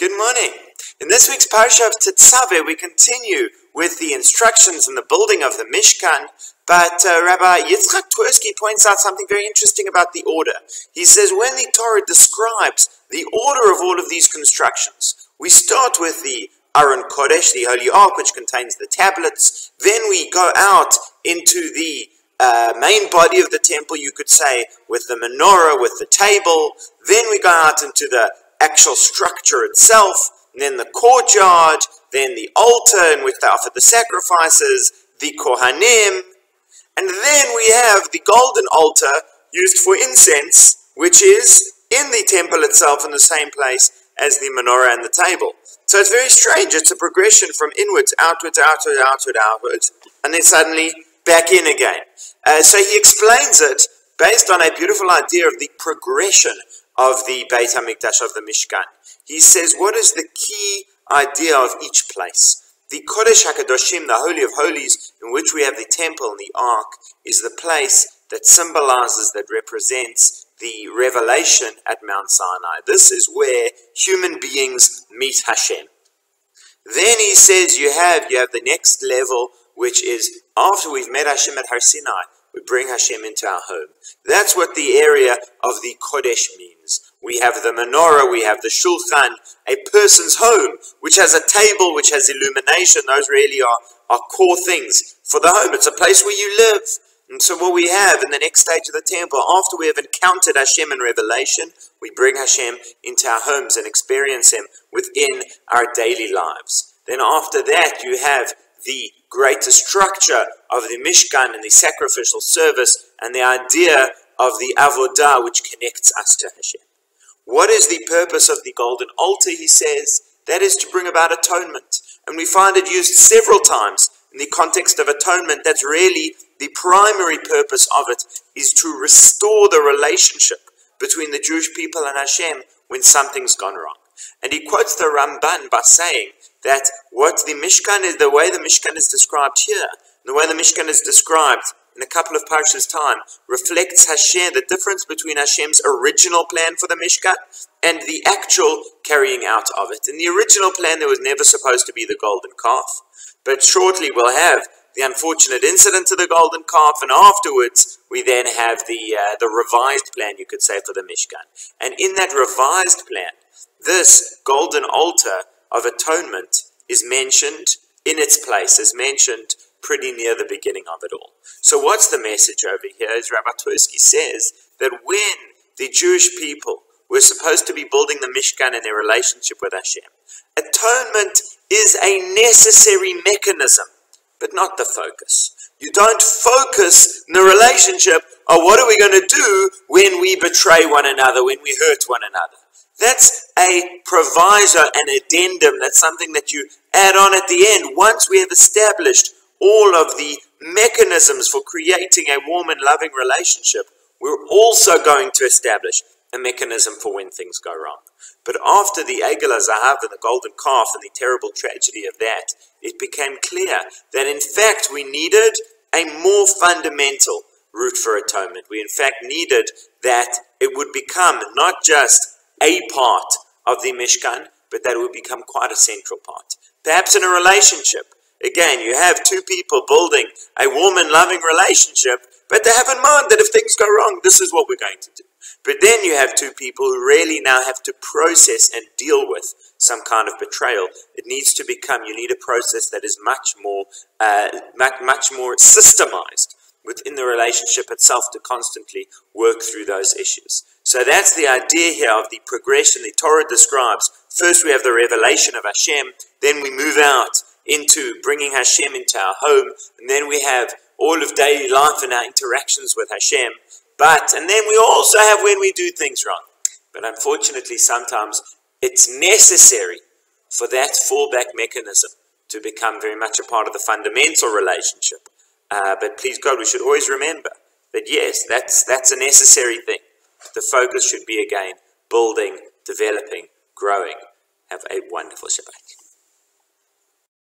Good morning. In this week's parasha of Tetzaveh, we continue with the instructions in the building of the Mishkan, but Rabbi Yitzchak Twersky points out something very interesting about the order. He says when the Torah describes the order of all of these constructions, we start with the Aron Kodesh, the Holy Ark, which contains the tablets. Then we go out into the main body of the temple, you could say, with the menorah, with the table. Then we go out into the actual structure itself, and then the courtyard, then the altar in which they offered the sacrifices, the Kohanim, and then we have the golden altar used for incense, which is in the temple itself in the same place as the menorah and the table. So it's very strange. It's a progression from inwards, outwards, outwards, outwards, outwards, and then suddenly back in again. So he explains it based on a beautiful idea of the progression of the Beit HaMikdash, of the Mishkan. He says, what is the key idea of each place? The Kodesh HaKadoshim, the Holy of Holies, in which we have the temple and the Ark, is the place that symbolizes, that represents the revelation at Mount Sinai. This is where human beings meet Hashem. Then he says you have the next level, which is after we've met Hashem at Har Sinai, we bring Hashem into our home. That's what the area of the Kodesh means. We have the menorah, we have the shulchan, a person's home, which has a table, which has illumination. Those really are core things for the home. It's a place where you live. And so what we have in the next stage of the temple, after we have encountered Hashem in revelation, we bring Hashem into our homes and experience Him within our daily lives. Then after that, you have the greater structure of the Mishkan and the sacrificial service and the idea of the avodah, which connects us to Hashem. What is the purpose of the golden altar, he says? That is to bring about atonement. And we find it used several times in the context of atonement. That's really the primary purpose of it, is to restore the relationship between the Jewish people and Hashem when something's gone wrong. And he quotes the Ramban by saying that what the Mishkan is, the way the Mishkan is described here, the way the Mishkan is described in a couple of parashas' time, reflects Hashem, the difference between Hashem's original plan for the Mishkan and the actual carrying out of it. In the original plan, there was never supposed to be the golden calf, but shortly we'll have the unfortunate incident of the golden calf, and afterwards we then have the revised plan, you could say, for the Mishkan. And in that revised plan, this golden altar of atonement is mentioned in its place, is mentioned pretty near the beginning of it all. So what's the message over here? As Rabbi Twersky says, that when the Jewish people were supposed to be building the Mishkan in their relationship with Hashem, atonement is a necessary mechanism, but not the focus. You don't focus in the relationship on what are we going to do when we betray one another, when we hurt one another. That's a proviso, an addendum. That's something that you add on at the end. Once we have established all of the mechanisms for creating a warm and loving relationship, we're also going to establish a mechanism for when things go wrong. But after the Egel HaZahav and the golden calf and the terrible tragedy of that, it became clear that in fact we needed a more fundamental route for atonement. We in fact needed that it would become not just a part of the Mishkan, but that it would become quite a central part. Perhaps in a relationship, again, you have two people building a warm and loving relationship, but they have in mind that if things go wrong, this is what we're going to do. But then you have two people who really now have to process and deal with some kind of betrayal. It needs to become, you need a process that is much more systemized within the relationship itself to constantly work through those issues. So that's the idea here of the progression the Torah describes. First we have the revelation of Hashem, then we move out into bringing Hashem into our home, and then we have all of daily life and our interactions with Hashem. And then we also have when we do things wrong. But unfortunately sometimes it's necessary for that fallback mechanism to become very much a part of the fundamental relationship. But please God, we should always remember that yes, that's a necessary thing. The focus should be again building, developing, growing. Have a wonderful Shabbat.